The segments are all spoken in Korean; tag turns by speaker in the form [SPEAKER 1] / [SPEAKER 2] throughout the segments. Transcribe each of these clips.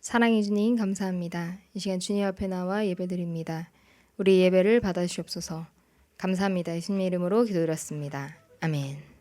[SPEAKER 1] 사랑해 주님 감사합니다. 이 시간 주님 앞에 나와 예배드립니다. 우리 예배를 받아주시옵소서. 감사합니다. 예수님의 이름으로 기도드렸습니다. 아멘.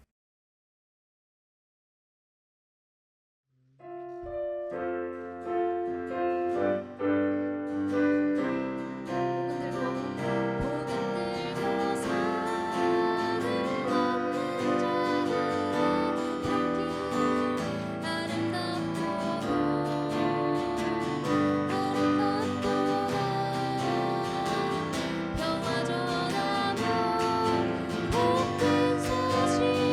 [SPEAKER 2] 복된 소식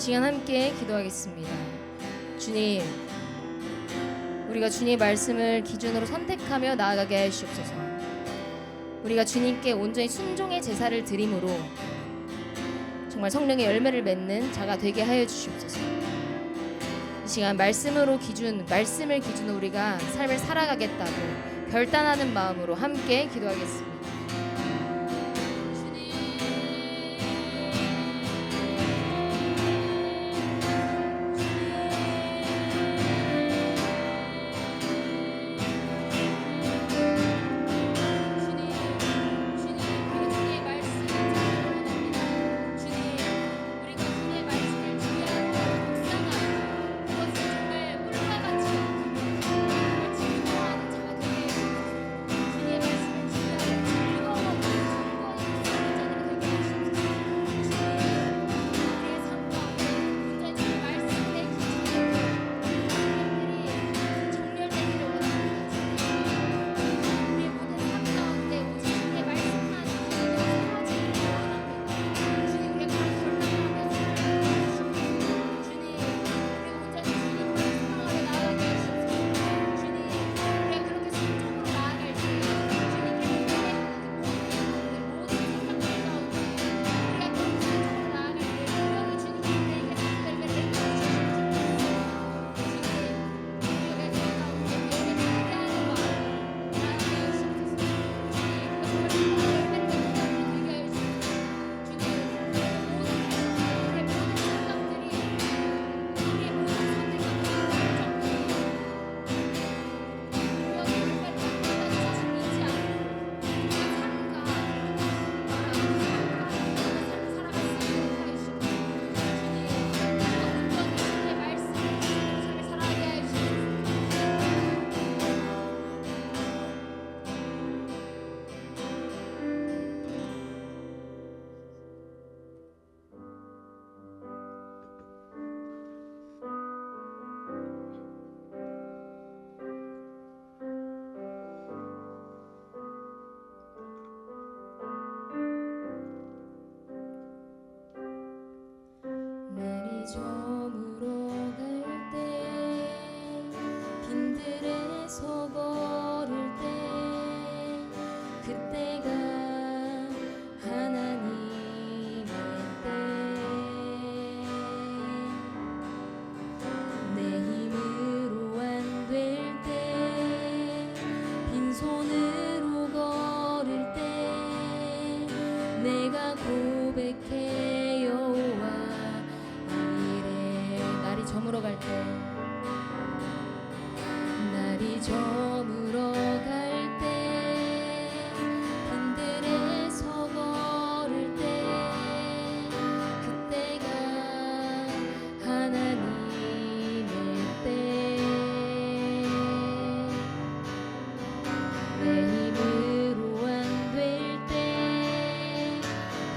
[SPEAKER 1] 시간 함께 기도하겠습니다. 주님, 우리가 주님의 말씀을 기준으로 선택하며 나아가게 하시옵소서. 우리가 주님께 온전히 순종의 제사를 드림으로 정말 성령의 열매를 맺는 자가 되게 하여 주시옵소서. 이 시간 말씀을 기준으로 우리가 삶을 살아가겠다고 결단하는 마음으로 함께 기도하겠습니다.
[SPEAKER 2] 길에서 걸을 때 그때가 하나님의 때 내 힘으로 안 될 때 빈손으로 걸을 때 내가 고백해 여호와 이래 날이 저물어 갈 때 날이 저물어 갈 때 빈들에서 걸을 때 그때가 하나님의 때 내 힘으로 안 될 때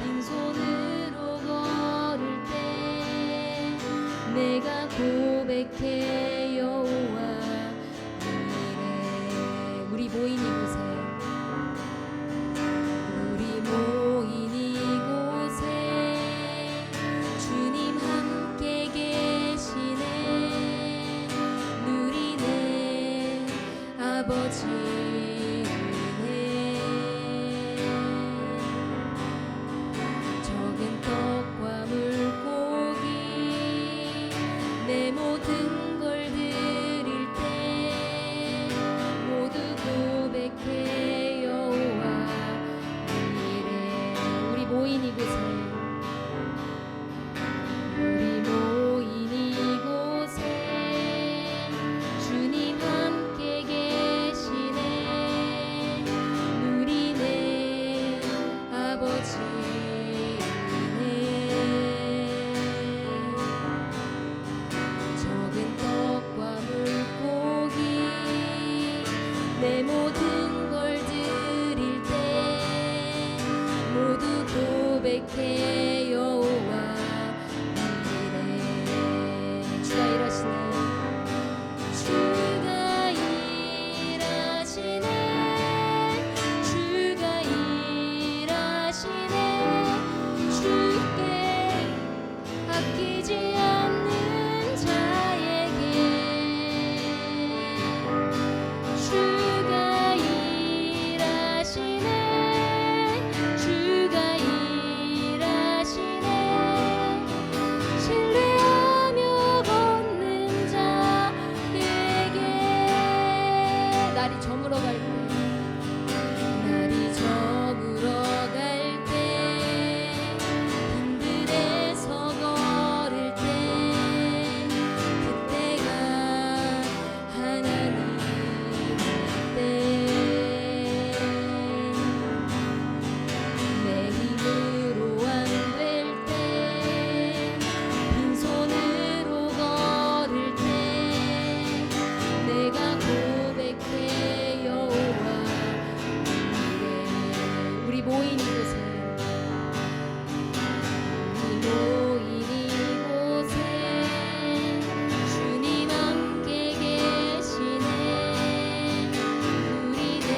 [SPEAKER 2] 빈손으로 걸을 때 내가 고백해 여호와 이래 우리 모인 이곳에 주님 함께 계시네 누리네 아버지 은혜 적은 떡과 물고기 내 모든 걸 드릴 때 모두 고백해 여호와 이래 우리 모인 이곳에 주님 함께 계시네 누리네 아버지 은혜 적은 떡과 물고기 내 모든 걸 드릴 때 모두 고백해 여호와 이래 주가 일하시네 주가 일하시네 주가 일하시네 주께 아끼지 않는 자에게 주가 일하시네 주가 일하시네 신뢰하며 걷는 자에게 날이 저물어 갈 때 날이 저물어 갈 때 빈들에서 걸을 때 그때가 하나님의 때 내 힘으로 안 될 때 빈손으로 걸을 때 내가 고백해 여호와 이래 우리 모인 이곳에 주님 함께 계시네 누리네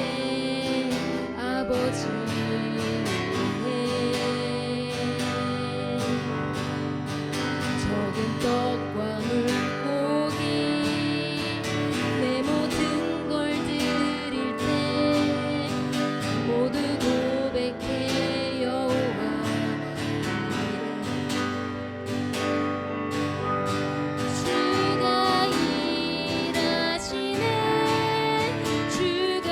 [SPEAKER 2] 아버지 은혜 적은 떡과 물고기 내 모든 걸 드릴 때 모두 고백해 여호와 주가 일하시네 주가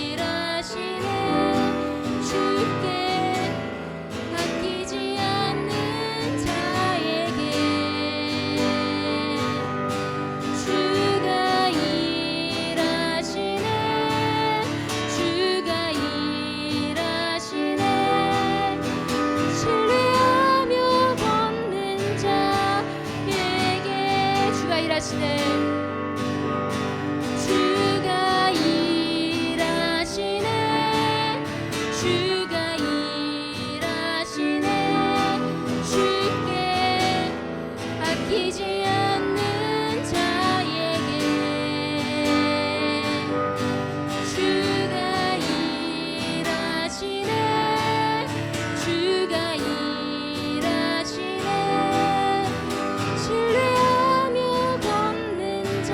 [SPEAKER 2] 일하시네 주께 아끼지 않는 자에게 주가 일하시네 주가 일하시네 신뢰하며 걷는 자에게 주가 일하시네 주가 일하시네 주가 일하시네 주께 아끼지 않는 자에게 주가 일하시네 주가 일하시네 신뢰하며 걷는 자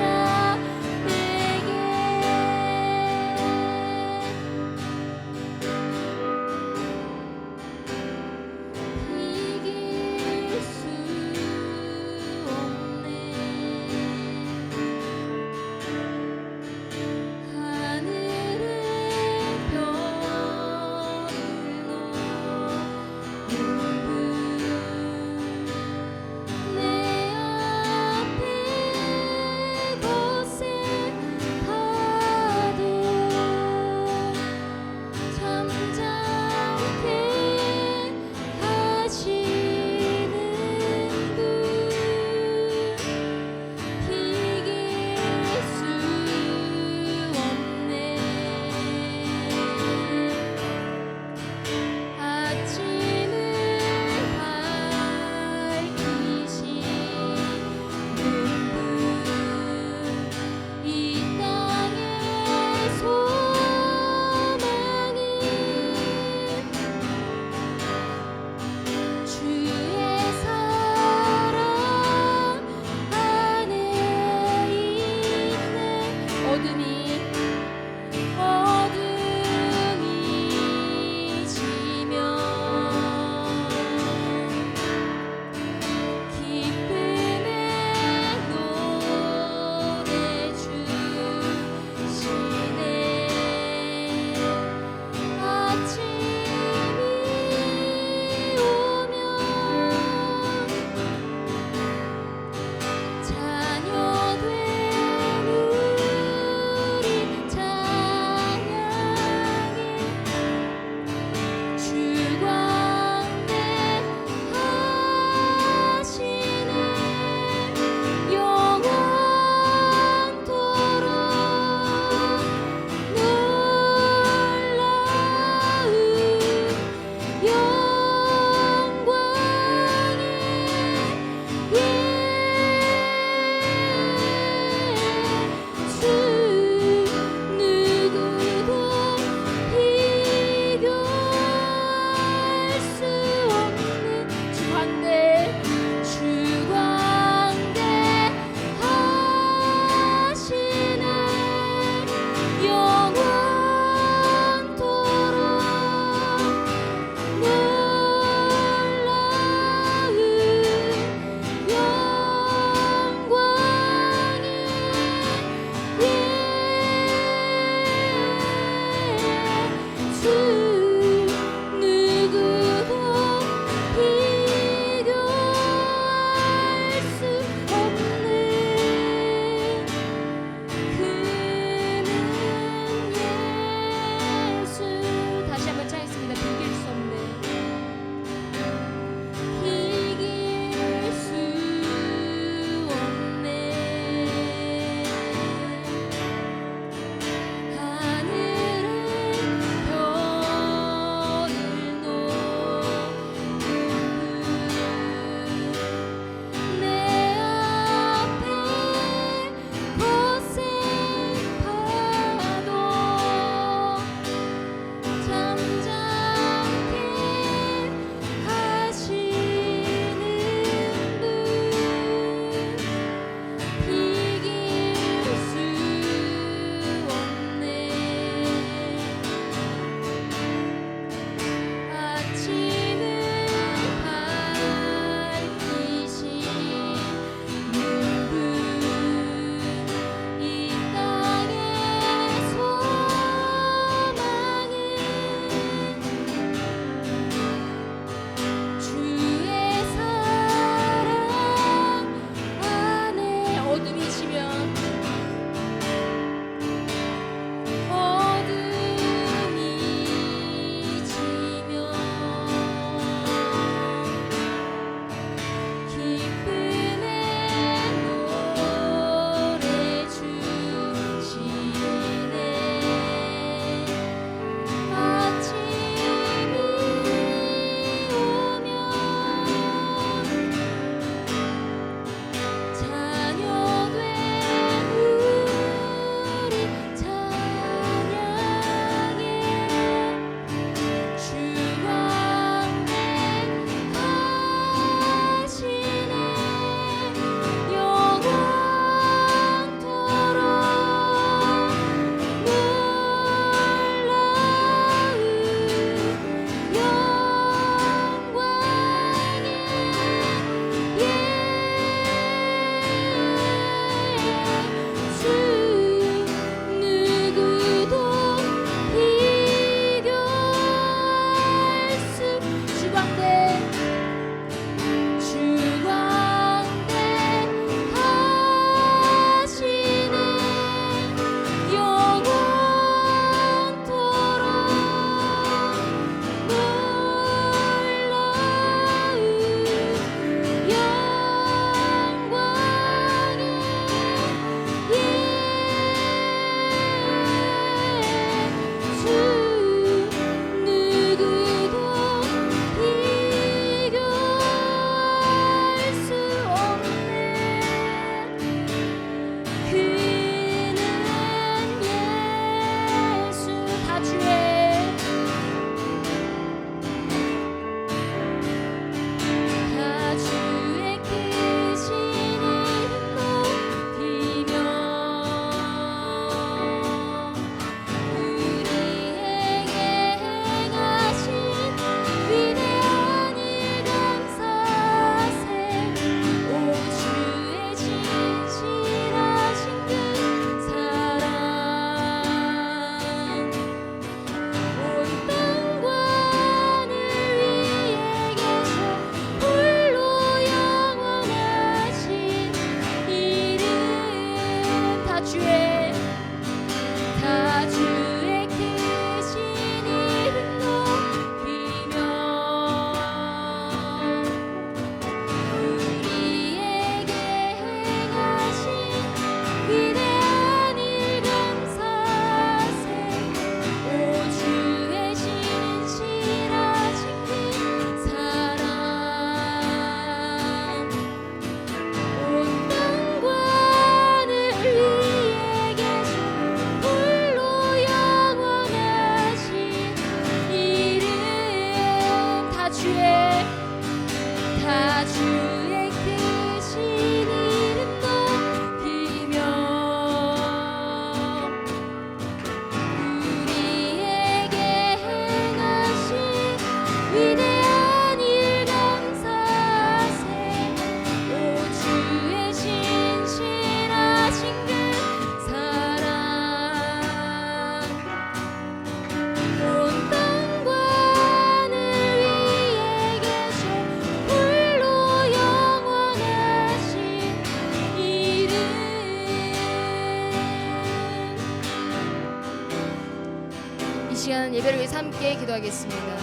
[SPEAKER 1] 시간 예배를 위해서 함께 기도하겠습니다.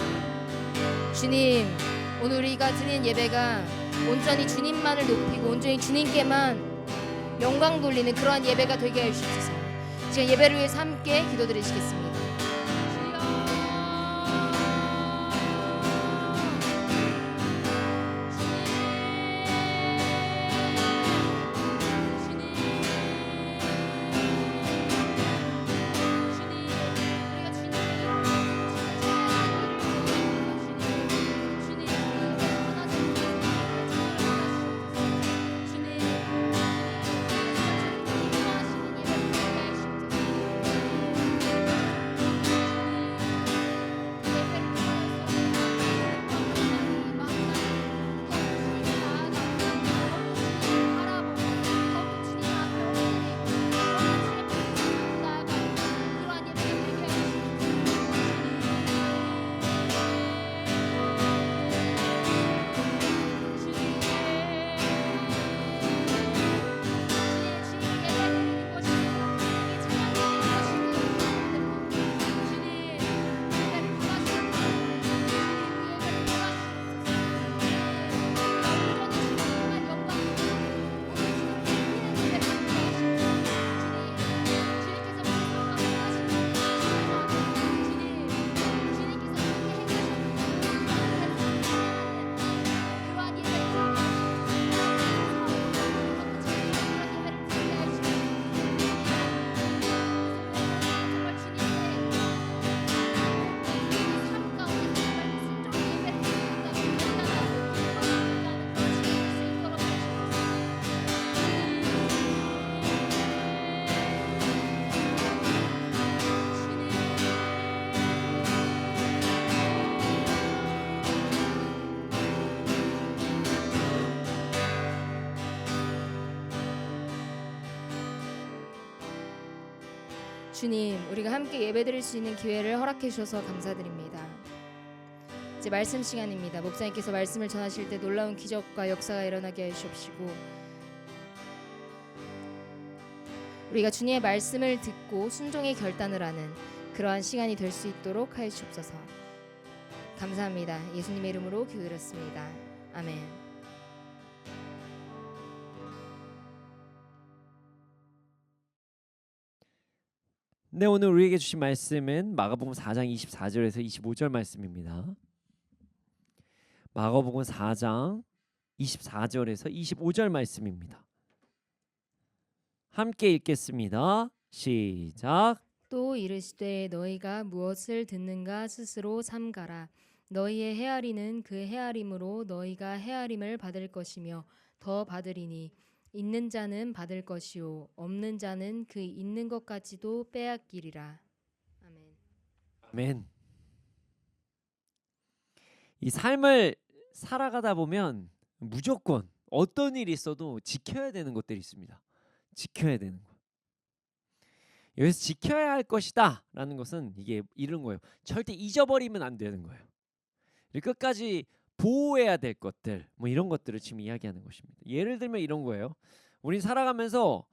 [SPEAKER 1] 주님, 오늘 우리가 드리는 예배가 온전히 주님만을 높이고 온전히 주님께만 영광 돌리는 그러한 예배가 되게 해 주옵소서. 지금 예배를 위해서 함께 기도드리시겠습니다. 주님, 우리가 함께 예배드릴 수 있는 기회를 허락해 주셔서 감사드립니다. 이제 말씀 시간입니다. 목사님께서 말씀을 전하실 때 놀라운 기적과 역사가 일어나게 해 주옵시고 우리가 주님의 말씀을 듣고 순종의 결단을 하는 그러한 시간이 될 수 있도록 하여 주옵소서. 감사합니다. 예수님의 이름으로 기도드렸습니다. 아멘.
[SPEAKER 3] 네, 오늘 우리에게 주신 말씀은 마가복음 4장 24절에서 25절 말씀입니다. 마가복음 4장 24절에서 25절 말씀입니다. 함께 읽겠습니다. 시작.
[SPEAKER 1] 또 이르시되 너희가 무엇을 듣는가 스스로 삼가라. 너희의 헤아리는 그 헤아림으로 너희가 헤아림을 받을 것이며 더 받으리니 있는 자는 받을 것이요 없는 자는 그 있는 것까지도 빼앗기리라. 아멘.
[SPEAKER 3] 아멘. 이 삶을 살아가다 보면 무조건 어떤 일이 있어도 지켜야 되는 것들이 있습니다. 지켜야 되는 것. 여기서 지켜야 할 것이다 라는 것은 이게 이런 거예요. 절대 잊어버리면 안 되는 거예요. 끝까지 보호해야 될 것들, 뭐 이런 것들을 지금 이야기하는 것입니다. 예를 들면 이런 거예요. 우린 살아가면서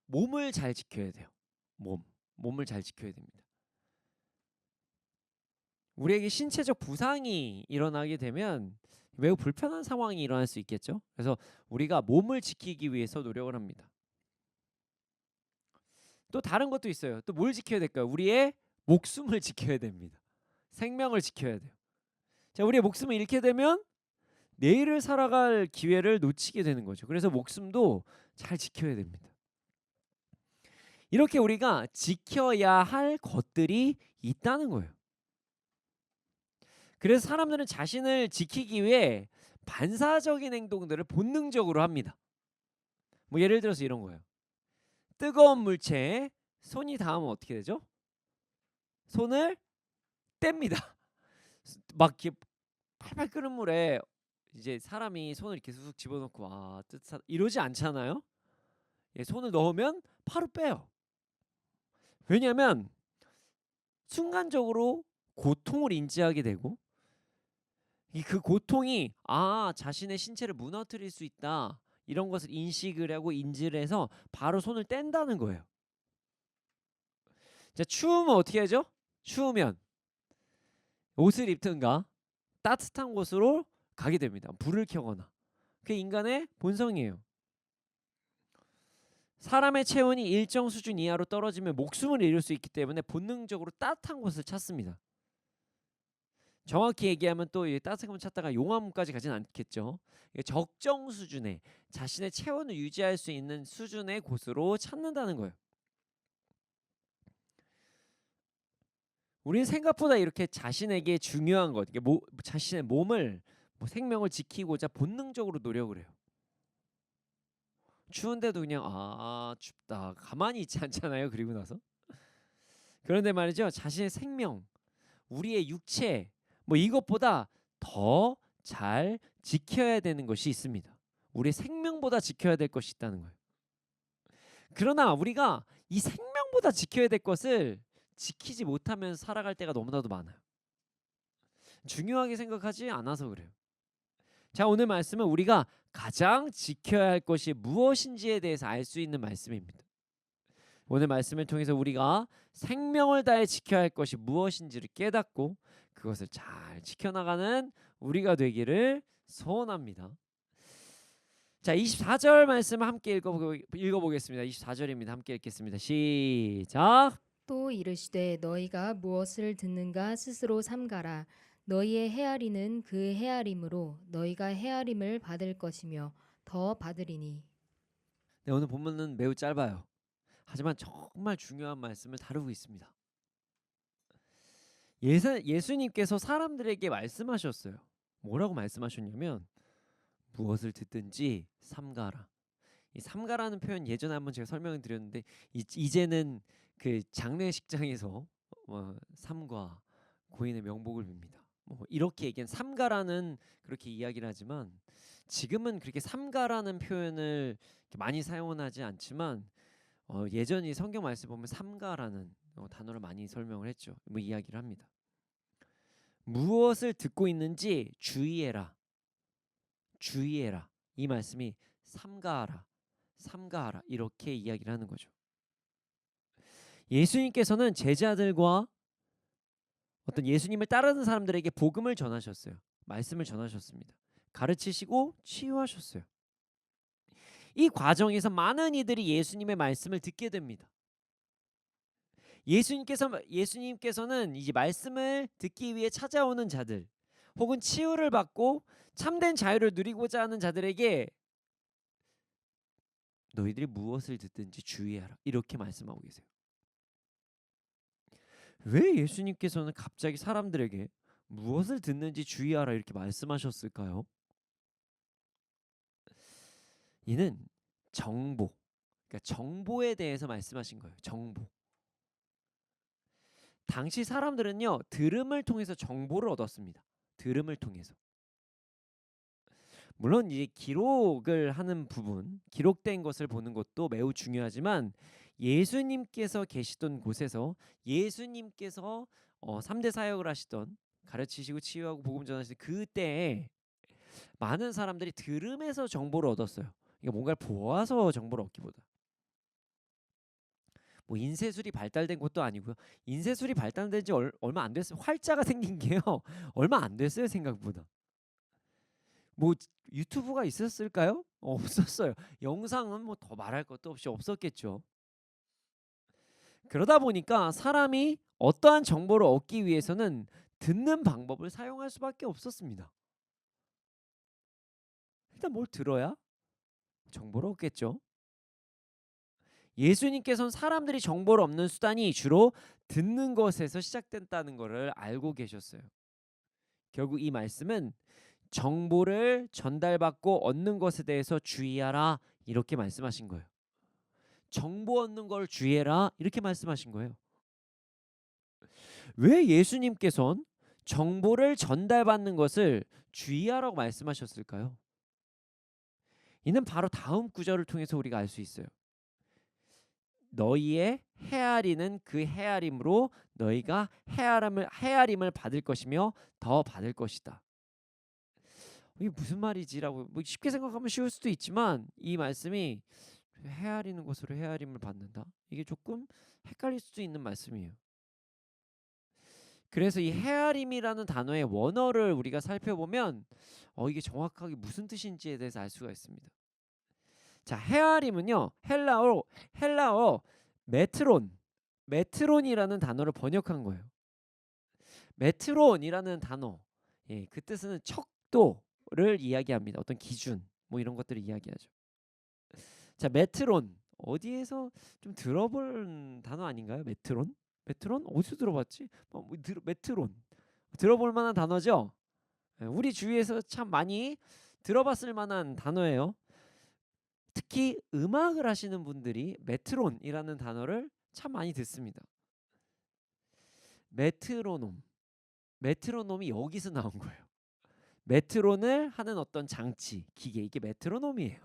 [SPEAKER 3] 몸을 잘 지켜야 돼요. 몸을 잘 지켜야 됩니다. 우리에게 신체적 부상이 일어나게 되면 매우 불편한 상황이 일어날 수 있겠죠. 그래서 우리가 몸을 지키기 위해서 노력을 합니다. 또 다른 것도 있어요. 또 뭘 지켜야 될까요? 우리의 목숨을 지켜야 됩니다. 생명을 지켜야 돼요. 자, 우리의 목숨을 잃게 되면 내일을 살아갈 기회를 놓치게 되는 거죠. 그래서 목숨도 잘 지켜야 됩니다. 이렇게 우리가 지켜야 할 것들이 있다는 거예요. 그래서 사람들은 자신을 지키기 위해 반사적인 행동들을 본능적으로 합니다. 뭐 예를 들어서 이런 거예요. 뜨거운 물체에 손이 닿으면 어떻게 되죠? 손을 뗍니다. 막 이렇게 팔팔 끓는 물에 이제 사람이 손을 이렇게 쑥 집어넣고 이러지 않잖아요. 예, 손을 넣으면 바로 빼요. 왜냐하면 순간적으로 고통을 인지하게 되고 그 고통이 자신의 신체를 무너뜨릴 수 있다 이런 것을 인식을 하고 인지를 해서 바로 손을 뗀다는 거예요. 자, 추우면 어떻게 하죠? 추우면 옷을 입든가 따뜻한 곳으로 가게 됩니다. 불을 켜거나. 그게 인간의 본성이에요. 사람의 체온이 일정 수준 이하로 떨어지면 목숨을 잃을 수 있기 때문에 본능적으로 따뜻한 곳을 찾습니다. 정확히 얘기하면 또 이 따뜻한 곳 찾다가 용암까지 가진 않겠죠. 적정 수준의 자신의 체온을 유지할 수 있는 수준의 곳으로 찾는다는 거예요. 우리는 생각보다 이렇게 자신에게 중요한 것, 자신의 몸을 생명을 지키고자 본능적으로 노력을 해요. 추운데도 그냥 춥다 가만히 있지 않잖아요. 그리고 나서 그런데 말이죠, 자신의 생명, 우리의 육체 이것보다 더 잘 지켜야 되는 것이 있습니다. 우리의 생명보다 지켜야 될 것이 있다는 거예요. 그러나 우리가 이 생명보다 지켜야 될 것을 지키지 못하면 살아갈 때가 너무나도 많아요. 중요하게 생각하지 않아서 그래요. 자, 오늘 말씀은 우리가 가장 지켜야 할 것이 무엇인지에 대해서 알 수 있는 말씀입니다. 오늘 말씀을 통해서 우리가 생명을 다해 지켜야 할 것이 무엇인지를 깨닫고 그것을 잘 지켜나가는 우리가 되기를 소원합니다. 자, 24절 말씀 함께 읽어보겠습니다. 24절입니다. 함께 읽겠습니다. 시작.
[SPEAKER 1] 또 이르시되 너희가 무엇을 듣는가 스스로 삼가라. 너희의 헤아리는 그 헤아림으로 너희가 헤아림을 받을 것이며 더 받으리니.
[SPEAKER 3] 네, 오늘 본문은 매우 짧아요. 하지만 정말 중요한 말씀을 다루고 있습니다. 예수님께서 사람들에게 말씀하셨어요. 뭐라고 말씀하셨냐면 무엇을 듣든지 삼가라. 이 삼가라는 표현 예전에 한번 제가 설명을 드렸는데 이제는 그 장례식장에서 삼가 고인의 명복을 빕니다. 이렇게 얘기한 삼가라는 그렇게 이야기를 하지만 지금은 그렇게 삼가라는 표현을 많이 사용하지 않지만 예전에 성경 말씀 보면 삼가라는 단어를 많이 설명을 했죠. 이야기를 합니다. 무엇을 듣고 있는지 주의해라. 주의해라. 이 말씀이 삼가하라. 삼가하라. 이렇게 이야기를 하는 거죠. 예수님께서는 제자들과 어떤 예수님을 따르는 사람들에게 복음을 전하셨어요. 말씀을 전하셨습니다. 가르치시고 치유하셨어요. 이 과정에서 많은 이들이 예수님의 말씀을 듣게 됩니다. 예수님께서는 이제 말씀을 듣기 위해 찾아오는 자들 혹은 치유를 받고 참된 자유를 누리고자 하는 자들에게 너희들이 무엇을 듣든지 주의하라 이렇게 말씀하고 계세요. 왜 예수님께서는 갑자기 사람들에게 무엇을 듣는지 주의하라 이렇게 말씀하셨을까요? 이는 정보, 그러니까 정보에 대해서 말씀하신 거예요. 정보. 당시 사람들은요, 들음을 통해서 정보를 얻었습니다. 들음을 통해서. 물론 이제 기록을 하는 부분, 기록된 것을 보는 것도 매우 중요하지만 예수님께서 계시던 곳에서 예수님께서 3대 사역을 하시던 가르치시고 치유하고 복음 전하시던 그때에 많은 사람들이 들음에서 정보를 얻었어요. 그러니까 뭔가를 보아서 정보를 얻기보다. 인쇄술이 발달된 것도 아니고요. 인쇄술이 발달된 지 얼마 안 됐어요. 활자가 생긴 게요. 얼마 안 됐어요. 생각보다. 유튜브가 있었을까요? 없었어요. 영상은 더 말할 것도 없이 없었겠죠. 그러다 보니까 사람이 어떠한 정보를 얻기 위해서는 듣는 방법을 사용할 수밖에 없었습니다. 일단 뭘 들어야 정보를 얻겠죠. 예수님께서는 사람들이 정보를 얻는 수단이 주로 듣는 것에서 시작된다는 것을 알고 계셨어요. 결국 이 말씀은 정보를 전달받고 얻는 것에 대해서 주의하라 이렇게 말씀하신 거예요. 정보 얻는 걸 주의해라 이렇게 말씀하신 거예요. 왜 예수님께서는 정보를 전달받는 것을 주의하라고 말씀하셨을까요? 이는 바로 다음 구절을 통해서 우리가 알 수 있어요. 너희의 헤아리는 그 헤아림으로 너희가 헤아림을 받을 것이며 더 받을 것이다. 이게 무슨 말이지라고 쉽게 생각하면 쉬울 수도 있지만 이 말씀이 헤아리는 것으로 헤아림을 받는다. 이게 조금 헷갈릴 수도 있는 말씀이에요. 그래서 이 헤아림이라는 단어의 원어를 우리가 살펴보면 이게 정확하게 무슨 뜻인지에 대해서 알 수가 있습니다. 자, 헤아림은요, 헬라어 메트론이라는 단어를 번역한 거예요. 메트론이라는 단어, 예, 그 뜻은 척도를 이야기합니다. 어떤 기준, 뭐 이런 것들을 이야기하죠. 자, 메트론 어디에서 좀 들어볼 단어 아닌가요? 메트론 어디서 들어봤지? 메트론 들어볼 만한 단어죠. 예, 우리 주위에서 참 많이 들어봤을 만한 단어예요. 특히 음악을 하시는 분들이 메트론이라는 단어를 참 많이 듣습니다. 메트로놈이 여기서 나온 거예요. 메트론을 하는 어떤 장치, 기계, 이게 메트로놈이에요.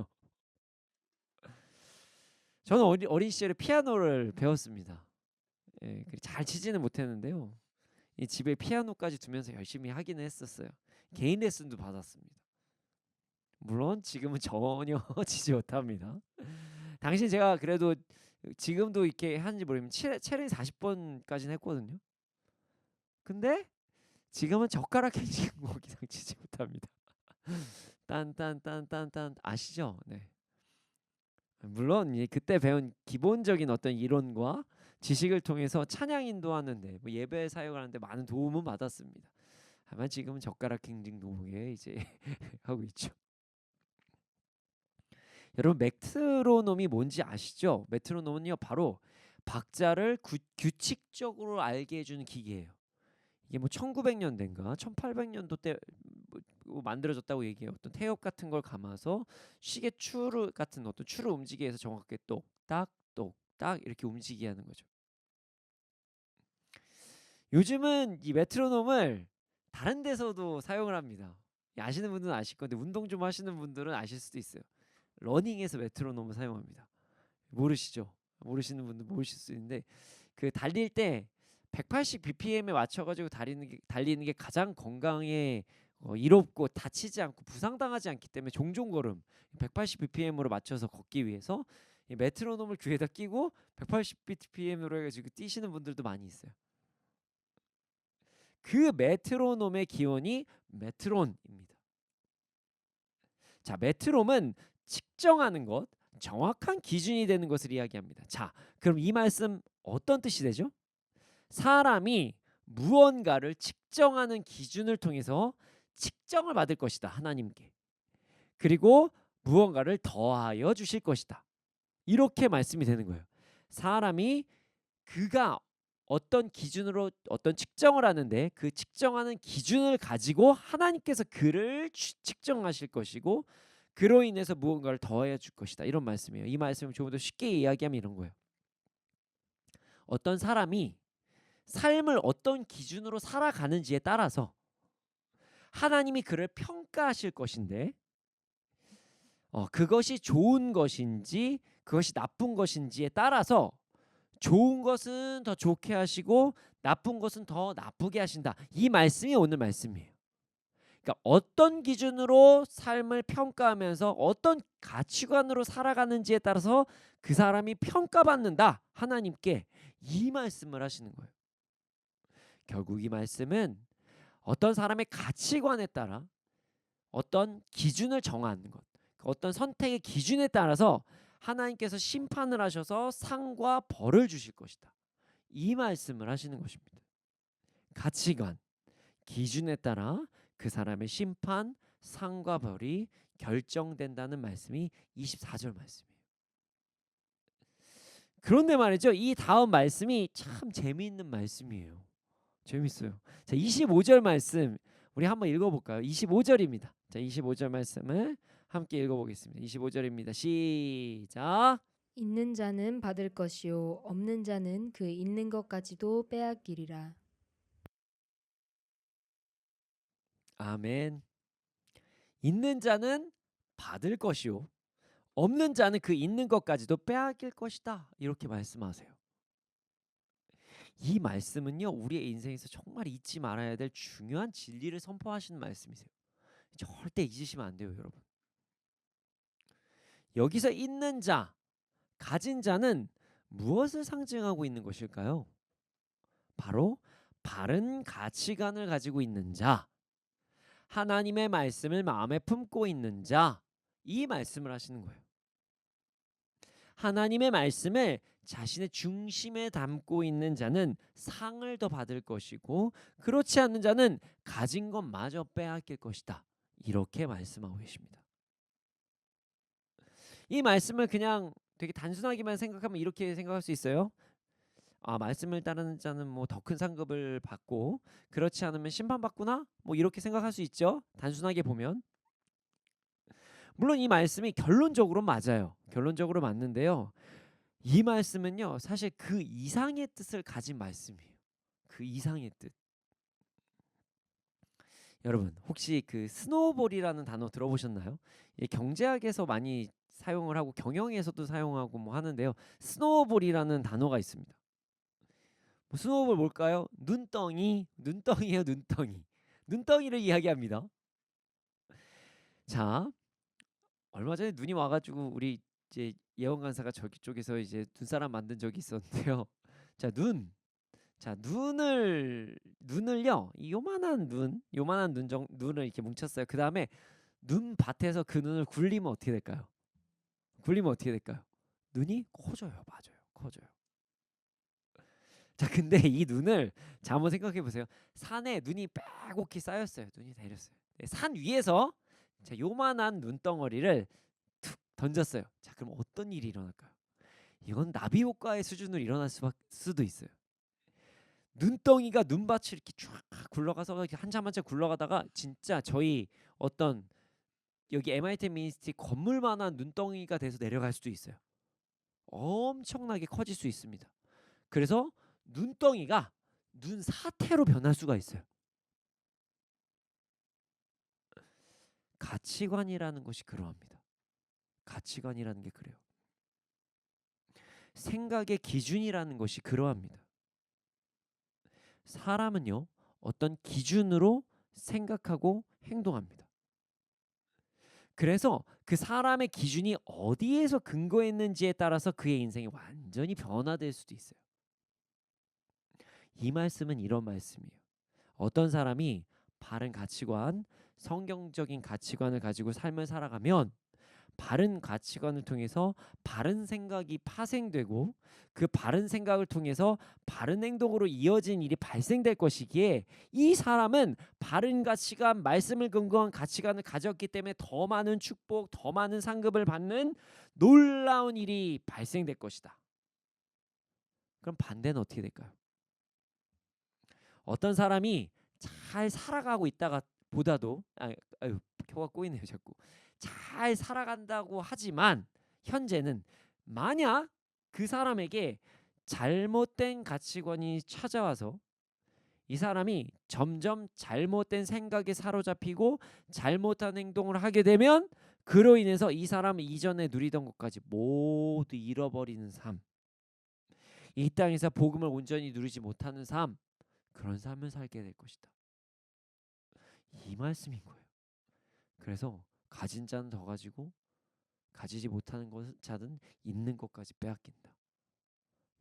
[SPEAKER 3] 저는 어린 시절에 피아노를 배웠습니다. 예, 잘 치지는 못했는데요. 이 집에 피아노까지 두면서 열심히 하기는 했었어요. 개인 레슨도 받았습니다. 물론 지금은 전혀 치지 못합니다. 당시 제가 그래도 지금도 이렇게 하는지 모르겠지만 체를 40번까지는 했거든요. 근데 지금은 젓가락 행진곡 이상 치지 못합니다. 딴딴딴딴딴 아시죠? 네. 물론 그때 배운 기본적인 어떤 이론과 지식을 통해서 찬양 인도하는데 뭐 예배 사역하는데 많은 도움은 받았습니다. 다만 지금은 젓가락 행진곡에 이제 하고 있죠. 여러분 메트로놈이 뭔지 아시죠? 메트로놈은요 바로 박자를 규칙적으로 알게 해주는 기계예요. 이게 뭐 1900년대인가 1800년도 때 뭐 만들어졌다고 얘기해요. 어떤 태엽 같은 걸 감아서 시계 추르 같은 어떤 추르 움직이게 해서 정확하게 똑딱 똑딱 이렇게 움직이게 하는 거죠. 요즘은 이 메트로놈을 다른 데서도 사용을 합니다. 아시는 분들은 아실 건데 운동 좀 하시는 분들은 아실 수도 있어요. 러닝에서 메트로놈을 사용합니다. 모르시죠? 모르시는 분들 모르실 수 있는데 그 달릴 때 180 bpm에 맞춰가지고 달리는 게 가장 건강에 이롭고 다치지 않고 부상당하지 않기 때문에 종종 걸음 180 bpm으로 맞춰서 걷기 위해서 이 메트로놈을 귀에다 끼고 180 bpm으로 해가지고 뛰시는 분들도 많이 있어요. 그 메트로놈의 기원이 메트론입니다. 자, 메트롬은 측정하는 것, 정확한 기준이 되는 것을 이야기합니다. 자, 그럼 이 말씀 어떤 뜻이 되죠? 사람이 무언가를 측정하는 기준을 통해서 측정을 받을 것이다. 하나님께. 그리고 무언가를 더하여 주실 것이다. 이렇게 말씀이 되는 거예요. 사람이 그가 어떤 기준으로 어떤 측정을 하는데 그 측정하는 기준을 가지고 하나님께서 그를 측정하실 것이고 그로 인해서 무언가를 더해 줄 것이다. 이런 말씀이에요. 이 말씀을 조금 더 쉽게 이야기하면 이런 거예요. 어떤 사람이 삶을 어떤 기준으로 살아가는지에 따라서 하나님이 그를 평가하실 것인데 그것이 좋은 것인지 그것이 나쁜 것인지에 따라서 좋은 것은 더 좋게 하시고 나쁜 것은 더 나쁘게 하신다. 이 말씀이 오늘 말씀이에요. 그러니까 어떤 기준으로 삶을 평가하면서 어떤 가치관으로 살아가는지에 따라서 그 사람이 평가받는다. 하나님께 이 말씀을 하시는 거예요. 결국 이 말씀은 어떤 사람의 가치관에 따라 어떤 기준을 정하는 것, 어떤 선택의 기준에 따라서 하나님께서 심판을 하셔서 상과 벌을 주실 것이다. 이 말씀을 하시는 것입니다. 가치관, 기준에 따라 그 사람의 심판, 상과 벌이 결정된다는 말씀이 24절 말씀이에요. 그런데 말이죠. 이 다음 말씀이 참 재미있는 말씀이에요. 재밌어요. 자, 25절 말씀 우리 한번 읽어볼까요? 25절입니다. 자, 25절 말씀을 함께 읽어보겠습니다. 25절입니다. 시작.
[SPEAKER 1] 있는 자는 받을 것이요 없는 자는 그 있는 것까지도 빼앗기리라.
[SPEAKER 3] 아멘. 있는 자는 받을 것이요 없는 자는 그 있는 것까지도 빼앗길 것이다. 이렇게 말씀하세요. 이 말씀은요 우리의 인생에서 정말 잊지 말아야 될 중요한 진리를 선포하시는 말씀이세요. 절대 잊으시면 안 돼요, 여러분. 여기서 있는 자, 가진 자는 무엇을 상징하고 있는 것일까요? 바로 바른 가치관을 가지고 있는 자, 하나님의 말씀을 마음에 품고 있는 자, 이 말씀을 하시는 거예요. 하나님의 말씀을 자신의 중심에 담고 있는 자는 상을 더 받을 것이고, 그렇지 않는 자는 가진 것마저 빼앗길 것이다. 이렇게 말씀하고 계십니다. 이 말씀을 그냥 되게 단순하게만 생각하면 이렇게 생각할 수 있어요. 아, 말씀을 따르는 자는 뭐 더 큰 상급을 받고, 그렇지 않으면 심판받구나, 뭐 이렇게 생각할 수 있죠. 단순하게 보면. 물론 이 말씀이 결론적으로 맞아요. 결론적으로 맞는데요. 이 말씀은요, 사실 그 이상의 뜻을 가진 말씀이에요. 그 이상의 뜻. 여러분, 혹시 그 스노우볼이라는 단어 들어보셨나요? 경제학에서 많이 사용을 하고 경영에서도 사용하고 뭐 하는데요. 스노우볼이라는 단어가 있습니다. 뭐 스노우볼 뭘까요? 눈덩이, 눈덩이에요, 눈덩이. 눈덩이를 이야기합니다. 자, 얼마 전에 눈이 와가지고 우리 이제 예원 간사가 저기 쪽에서 이제 눈사람 만든 적이 있었는데요. 자, 눈을요, 요만한 눈을 이렇게 뭉쳤어요. 그 다음에 눈밭에서 그 눈을 굴리면 어떻게 될까요? 눈이 커져요. 맞아요, 커져요. 자, 근데 이 눈을 자 한번 생각해 보세요. 산에 눈이 빼곡히 쌓였어요. 눈이 내렸어요. 네, 산 위에서 자 요만한 눈덩어리를 툭 던졌어요. 자, 그럼 어떤 일이 일어날까요? 이건 나비 효과의 수준으로 일어날 수도 있어요. 눈덩이가 눈밭을 이렇게 쫙 굴러가서 이렇게 한참 굴러가다가 진짜 저희 어떤 여기 MIT 미니스트리 건물만한 눈덩이가 돼서 내려갈 수도 있어요. 엄청나게 커질 수 있습니다. 그래서 눈덩이가 눈사태로 변할 수가 있어요. 가치관이라는 것이 그러합니다. 가치관이라는 게 그래요. 생각의 기준이라는 것이 그러합니다. 사람은요, 어떤 기준으로 생각하고 행동합니다. 그래서 그 사람의 기준이 어디에서 근거했는지에 따라서 그의 인생이 완전히 변화될 수도 있어요. 이 말씀은 이런 말씀이에요. 어떤 사람이 바른 가치관, 성경적인 가치관을 가지고 삶을 살아가면 바른 가치관을 통해서 바른 생각이 파생되고, 그 바른 생각을 통해서 바른 행동으로 이어진 일이 발생될 것이기에, 이 사람은 바른 가치관, 말씀을 근거한 가치관을 가졌기 때문에 더 많은 축복, 더 많은 상급을 받는 놀라운 일이 발생될 것이다. 그럼 반대는 어떻게 될까요? 어떤 사람이 잘 살아가고 있다가 보다도 혀가 꼬이네요 자꾸. 잘 살아간다고 하지만 현재는 만약 그 사람에게 잘못된 가치관이 찾아와서 이 사람이 점점 잘못된 생각에 사로잡히고 잘못한 행동을 하게 되면, 그로 인해서 이 사람은 이전에 누리던 것까지 모두 잃어버리는 삶, 이 땅에서 복음을 온전히 누리지 못하는 삶, 그런 삶을 살게 될 것이다. 이 말씀인 거예요. 그래서 가진 자는 더 가지고 가지지 못하는 자는 있는 것까지 빼앗긴다.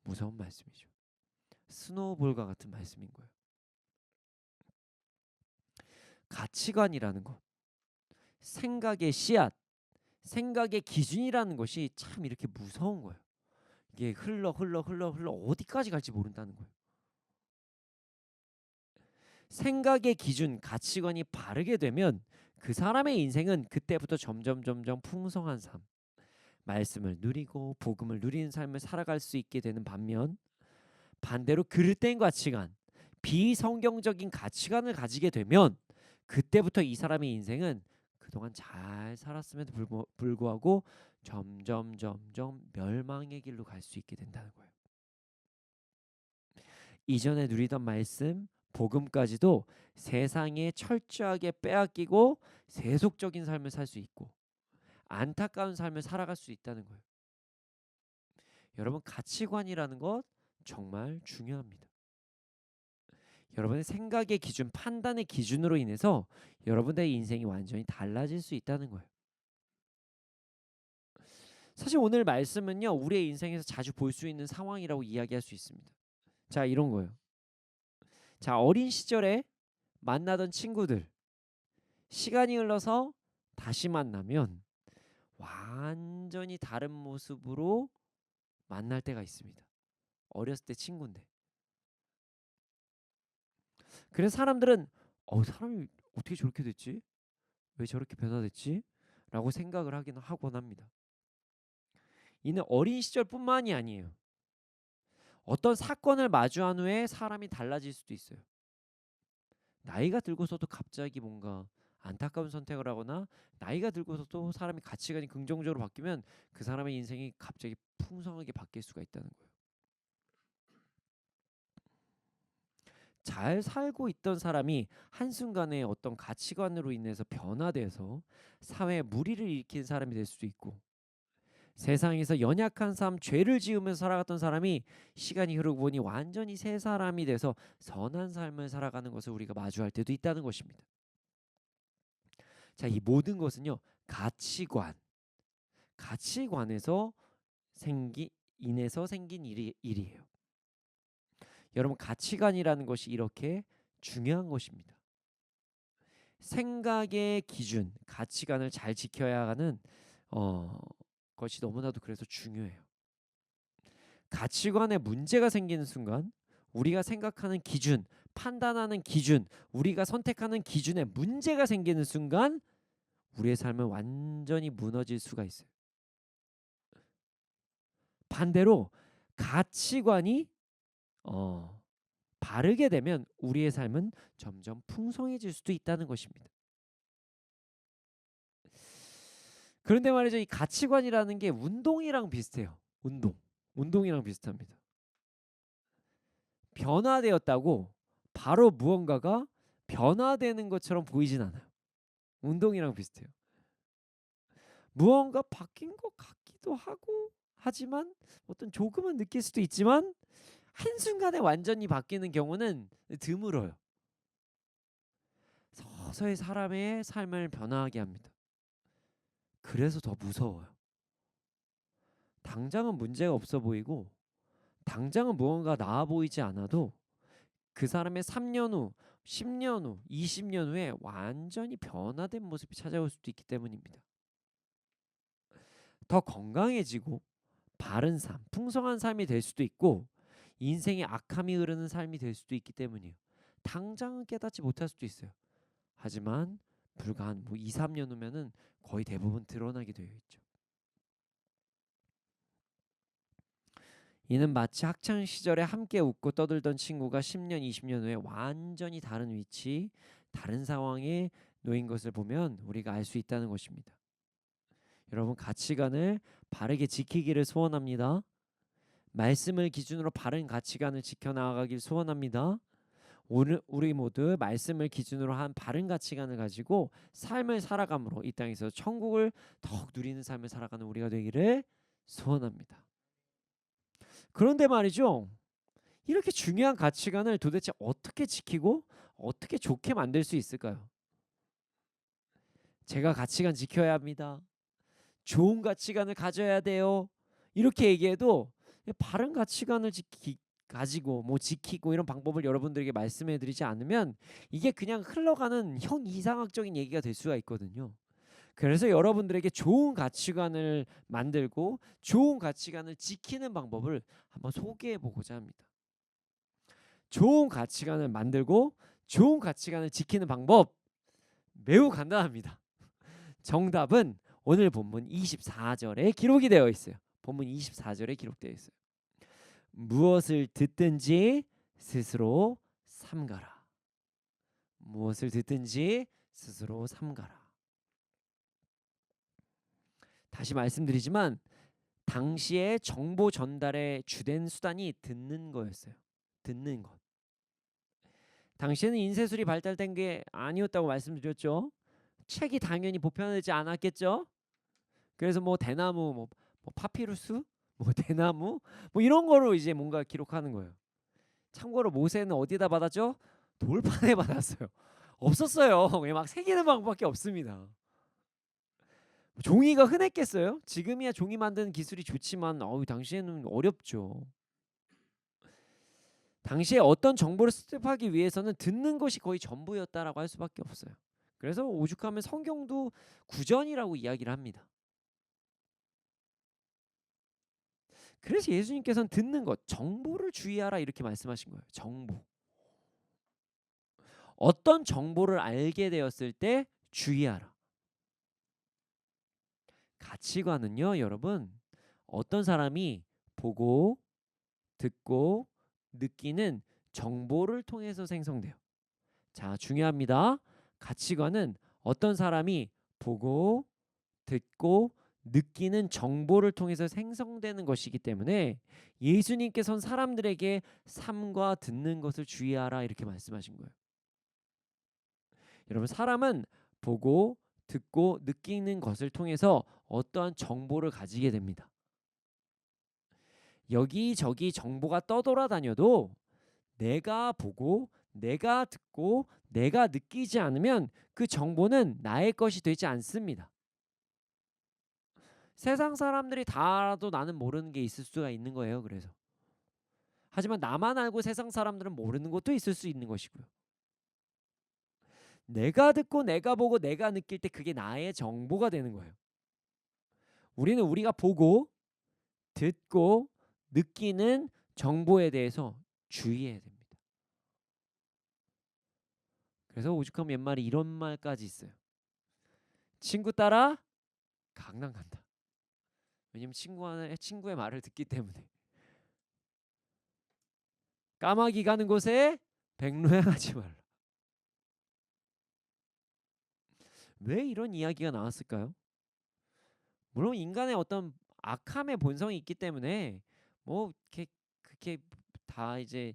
[SPEAKER 3] 무서운 말씀이죠. 스노우볼과 같은 말씀인 거예요. 가치관이라는 것, 생각의 씨앗, 생각의 기준이라는 것이 참 이렇게 무서운 거예요. 이게 흘러 어디까지 갈지 모른다는 거예요. 생각의 기준, 가치관이 바르게 되면 그 사람의 인생은 그때부터 점점 풍성한 삶, 말씀을 누리고 복음을 누리는 삶을 살아갈 수 있게 되는 반면, 반대로 그릇된 가치관, 비성경적인 가치관을 가지게 되면 그때부터 이 사람의 인생은 그동안 잘 살았음에도 불구하고 점점 멸망의 길로 갈 수 있게 된다는 거예요. 이전에 누리던 말씀, 복음까지도 세상에 철저하게 빼앗기고 세속적인 삶을 살 수 있고 안타까운 삶을 살아갈 수 있다는 거예요. 여러분, 가치관이라는 것 정말 중요합니다. 여러분의 생각의 기준, 판단의 기준으로 인해서 여러분의 인생이 완전히 달라질 수 있다는 거예요. 사실 오늘 말씀은요, 우리의 인생에서 자주 볼 수 있는 상황이라고 이야기할 수 있습니다. 자, 이런 거예요. 자, 어린 시절에 만나던 친구들 시간이 흘러서 다시 만나면 완전히 다른 모습으로 만날 때가 있습니다. 어렸을 때 친구인데. 그래서 사람들은 사람이 어떻게 저렇게 됐지? 왜 저렇게 변화됐지? 라고 생각을 하곤 합니다. 이는 어린 시절뿐만이 아니에요. 어떤 사건을 마주한 후에 사람이 달라질 수도 있어요. 나이가 들고서도 갑자기 뭔가 안타까운 선택을 하거나 나이가 들고서도 사람이 가치관이 긍정적으로 바뀌면 그 사람의 인생이 갑자기 풍성하게 바뀔 수가 있다는 거예요. 잘 살고 있던 사람이 한순간에 어떤 가치관으로 인해서 변화돼서 사회에 무리를 일으킨 사람이 될 수도 있고, 세상에서 연약한 삶, 죄를 지으면서 살아갔던 사람이 시간이 흐르고 보니 완전히 새 사람이 돼서 선한 삶을 살아가는 것을 우리가 마주할 때도 있다는 것입니다. 자, 이 모든 것은요, 가치관에서 인해서 생긴 일이에요. 여러분, 가치관이라는 것이 이렇게 중요한 것입니다. 생각의 기준, 가치관을 잘 지켜야 하는 것이 너무나도 그래서 중요해요. 가치관에 문제가 생기는 순간 우리가 생각하는 기준, 판단하는 기준, 우리가 선택하는 기준에 문제가 생기는 순간 우리의 삶은 완전히 무너질 수가 있어요. 반대로 가치관이 바르게 되면 우리의 삶은 점점 풍성해질 수도 있다는 것입니다. 그런데 말이죠, 이 가치관이라는 게 운동이랑 비슷해요. 운동이랑 비슷합니다. 변화되었다고 바로 무언가가 변화되는 것처럼 보이진 않아요. 운동이랑 비슷해요. 무언가 바뀐 것 같기도 하고 하지만 어떤 조금은 느낄 수도 있지만 한순간에 완전히 바뀌는 경우는 드물어요. 서서히 사람의 삶을 변화하게 합니다. 그래서 더 무서워요. 당장은 문제가 없어 보이고 당장은 무언가 나아 보이지 않아도 그 사람의 3년 후, 10년 후, 20년 후에 완전히 변화된 모습이 찾아올 수도 있기 때문입니다. 더 건강해지고 바른 삶, 풍성한 삶이 될 수도 있고 인생에 악함이 흐르는 삶이 될 수도 있기 때문이에요. 당장은 깨닫지 못할 수도 있어요. 하지만 불과 한 2, 3년 후면은 거의 대부분 드러나게 되어 있죠. 이는 마치 학창 시절에 함께 웃고 떠들던 친구가 10년, 20년 후에 완전히 다른 위치, 다른 상황에 놓인 것을 보면 우리가 알 수 있다는 것입니다. 여러분, 가치관을 바르게 지키기를 소원합니다. 말씀을 기준으로 바른 가치관을 지켜나가길 소원합니다. 오늘 우리 모두 말씀을 기준으로 한 바른 가치관을 가지고 삶을 살아감으로 이 땅에서 천국을 더욱 누리는 삶을 살아가는 우리가 되기를 소원합니다. 그런데 말이죠, 이렇게 중요한 가치관을 도대체 어떻게 지키고 어떻게 좋게 만들 수 있을까요? 제가 가치관 지켜야 합니다. 좋은 가치관을 가져야 돼요. 이렇게 얘기해도 바른 가치관을 가지고 지키고 이런 방법을 여러분들에게 말씀해 드리지 않으면 이게 그냥 흘러가는 이상학적인 얘기가 될 수가 있거든요. 그래서 여러분들에게 좋은 가치관을 만들고 좋은 가치관을 지키는 방법을 한번 소개해 보고자 합니다. 좋은 가치관을 만들고 좋은 가치관을 지키는 방법 매우 간단합니다. 정답은 오늘 본문 24절에 기록이 되어 있어요. 본문 24절에 기록되어 있어요. 무엇을 듣든지 스스로 삼가라. 무엇을 듣든지 스스로 삼가라. 다시 말씀드리지만 당시에 정보 전달의 주된 수단이 듣는 거였어요. 듣는 것. 당시에는 인쇄술이 발달된 게 아니었다고 말씀드렸죠. 책이 당연히 보편화되지 않았겠죠. 그래서 대나무, 파피루스, 대나무, 이런 거로 이제 뭔가 기록하는 거예요. 참고로 모세는 어디다 받았죠? 돌판에 받았어요. 없었어요. 그냥 막 새기는 방법밖에 없습니다. 종이가 흔했겠어요? 지금이야 종이 만드는 기술이 좋지만 당시에는 어렵죠. 당시에 어떤 정보를 습득하기 위해서는 듣는 것이 거의 전부였다라고 할 수밖에 없어요. 그래서 오죽하면 성경도 구전이라고 이야기를 합니다. 그래서 예수님께서는 듣는 것, 정보를 주의하라 이렇게 말씀하신 거예요. 정보. 어떤 정보를 알게 되었을 때 주의하라. 가치관은요, 여러분, 어떤 사람이 보고 듣고 느끼는 정보를 통해서 생성돼요. 자, 중요합니다. 가치관은 어떤 사람이 보고 듣고 느끼는 정보를 통해서 생성되는 것이기 때문에 예수님께서는 사람들에게 삼과 듣는 것을 주의하라 이렇게 말씀하신 거예요. 여러분, 사람은 보고 듣고 느끼는 것을 통해서 어떠한 정보를 가지게 됩니다. 여기저기 정보가 떠돌아다녀도 내가 보고 내가 듣고 내가 느끼지 않으면 그 정보는 나의 것이 되지 않습니다. 세상 사람들이 다 알아도 나는 모르는 게 있을 수가 있는 거예요. 그래서 하지만 나만 알고 세상 사람들은 모르는 것도 있을 수 있는 것이고요. 내가 듣고 내가 보고 내가 느낄 때 그게 나의 정보가 되는 거예요. 우리는 우리가 보고 듣고 느끼는 정보에 대해서 주의해야 됩니다. 그래서 오죽하면 옛말에 이런 말까지 있어요. 친구 따라 강남 간다. 왜냐면 친구의 말을 듣기 때문에. 까마귀 가는 곳에 백로향하지 말라. 왜 이런 이야기가 나왔을까요? 물론 인간의 어떤 악함의 본성이 있기 때문에 뭐 그렇게 다 이제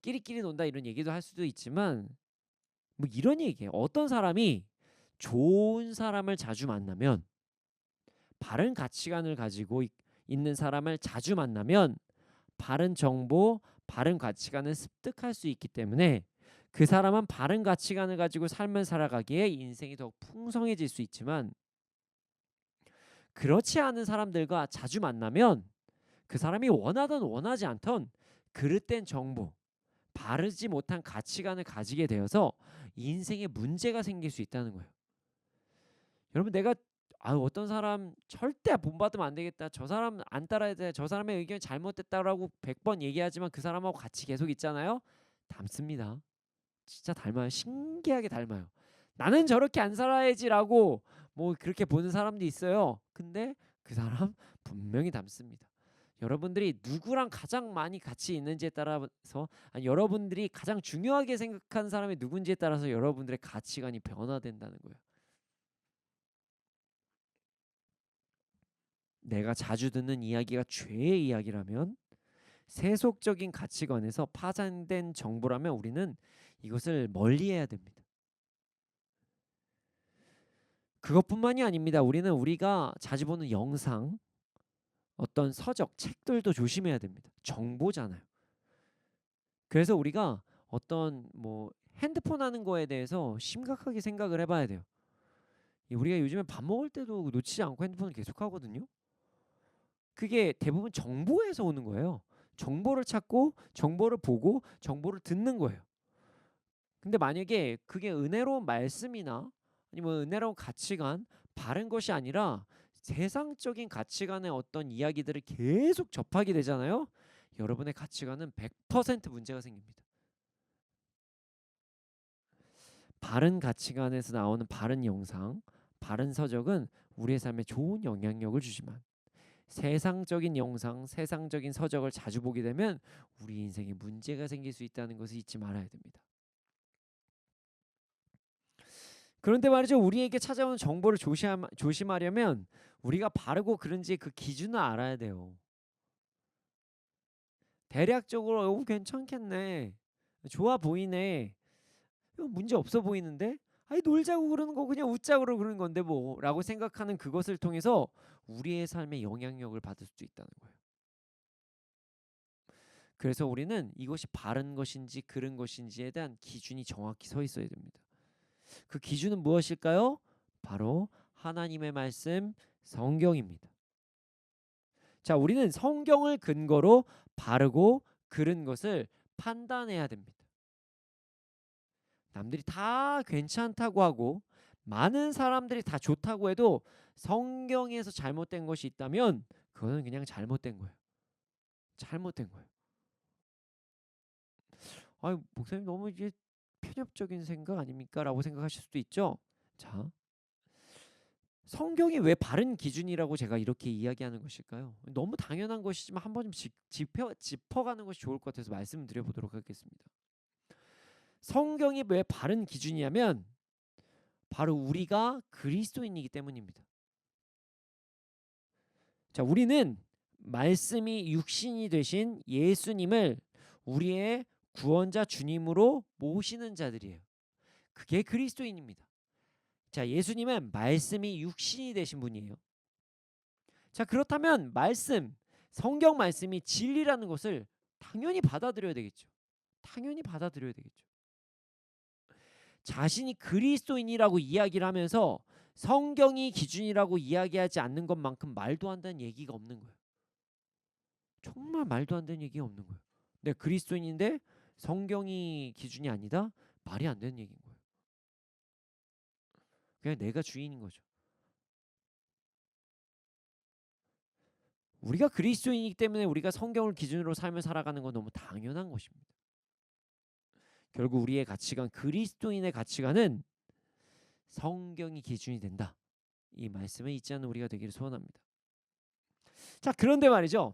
[SPEAKER 3] 끼리끼리 논다 이런 얘기도 할 수도 있지만 뭐 이런 얘기예요. 어떤 사람이 좋은 사람을 자주 만나면 바른 가치관을 가지고 있는 사람을 자주 만나면 바른 정보, 바른 가치관을 습득할 수 있기 때문에 그 사람은 바른 가치관을 가지고 삶을 살아가기에 인생이 더욱 풍성해질 수 있지만 그렇지 않은 사람들과 자주 만나면 그 사람이 원하든 원하지 않던 그릇된 정보, 바르지 못한 가치관을 가지게 되어서 인생에 문제가 생길 수 있다는 거예요. 여러분, 내가 어떤 사람 절대 본받으면 안 되겠다. 저 사람 안 따라야 돼. 저 사람의 의견이 잘못됐다라고 100번 얘기하지만 그 사람하고 같이 계속 있잖아요. 닮습니다. 진짜 닮아요. 신기하게 닮아요. 나는 저렇게 안 살아야지라고 뭐 그렇게 보는 사람도 있어요. 근데 그 사람 분명히 닮습니다. 여러분들이 누구랑 가장 많이 같이 있는지에 따라서 아니, 여러분들이 가장 중요하게 생각하는 사람이 누군지에 따라서 여러분들의 가치관이 변화된다는 거예요. 내가 자주 듣는 이야기가 죄의 이야기라면 세속적인 가치관에서 파생된 정보라면 우리는 이것을 멀리해야 됩니다. 그것뿐만이 아닙니다. 우리는 우리가 자주 보는 영상, 어떤 서적, 책들도 조심해야 됩니다. 정보잖아요. 그래서 우리가 어떤 뭐 핸드폰 하는 거에 대해서 심각하게 생각을 해봐야 돼요. 우리가 요즘에 밥 먹을 때도 놓치지 않고 핸드폰을 계속 하거든요. 그게 대부분 정보에서 오는 거예요. 정보를 찾고 정보를 보고 정보를 듣는 거예요. 근데 만약에 그게 은혜로운 말씀이나 아니면 은혜로운 가치관, 바른 것이 아니라 세상적인 가치관의 어떤 이야기들을 계속 접하게 되잖아요. 여러분의 가치관은 100% 문제가 생깁니다. 바른 가치관에서 나오는 바른 영상, 바른 서적은 우리의 삶에 좋은 영향력을 주지만 세상적인 영상, 세상적인 서적을 자주 보게 되면 우리 인생에 문제가 생길 수 있다는 것을 잊지 말아야 됩니다. 그런데 말이죠, 우리에게 찾아오는 정보를 조심하려면 우리가 바르고 그른지 그 기준을 알아야 돼요. 대략적으로 괜찮겠네, 좋아 보이네, 이거 문제 없어 보이는데, 아니 놀자고 그러는 거 그냥 웃자고 그러는 건데 뭐 라고 생각하는 그것을 통해서 우리의 삶에 영향력을 받을 수도 있다는 거예요. 그래서 우리는 이것이 바른 것인지 그른 것인지에 대한 기준이 정확히 서 있어야 됩니다. 그 기준은 무엇일까요? 바로 하나님의 말씀, 성경입니다. 자, 우리는 성경을 근거로 바르고 그른 것을 판단해야 됩니다. 남들이 다 괜찮다고 하고 많은 사람들이 다 좋다고 해도 성경에서 잘못된 것이 있다면 그거는 그냥 잘못된 거예요. 잘못된 거예요. 아, 목사님 너무 이게 편협적인 생각 아닙니까? 라고 생각하실 수도 있죠. 자, 성경이 왜 바른 기준이라고 제가 이렇게 이야기하는 것일까요? 너무 당연한 것이지만 한 번 좀 짚어가는 것이 좋을 것 같아서 말씀드려보도록 하겠습니다. 성경이 왜 바른 기준이냐면 바로 우리가 그리스도인이기 때문입니다. 자, 우리는 말씀이 육신이 되신 예수님을 우리의 구원자 주님으로 모시는 자들이에요. 그게 그리스도인입니다. 자, 예수님은 말씀이 육신이 되신 분이에요. 자, 그렇다면 성경 말씀이 진리라는 것을 당연히 받아들여야 되겠죠. 당연히 받아들여야 되겠죠. 자신이 그리스도인이라고 이야기를 하면서 성경이 기준이라고 이야기하지 않는 것만큼 말도 안 되는 얘기가 없는 거예요. 정말 말도 안 되는 얘기가 없는 거예요. 내가 그리스도인인데 성경이 기준이 아니다? 말이 안 되는 얘기인 거예요. 그냥 내가 주인인 거죠. 우리가 그리스도인이기 때문에 우리가 성경을 기준으로 삶을 살아가는 건 너무 당연한 것입니다. 결국 우리의 가치관, 그리스도인의 가치관은 성경이 기준이 된다. 이 말씀을 잊지 않는 우리가 되기를 소원합니다. 자, 그런데 말이죠.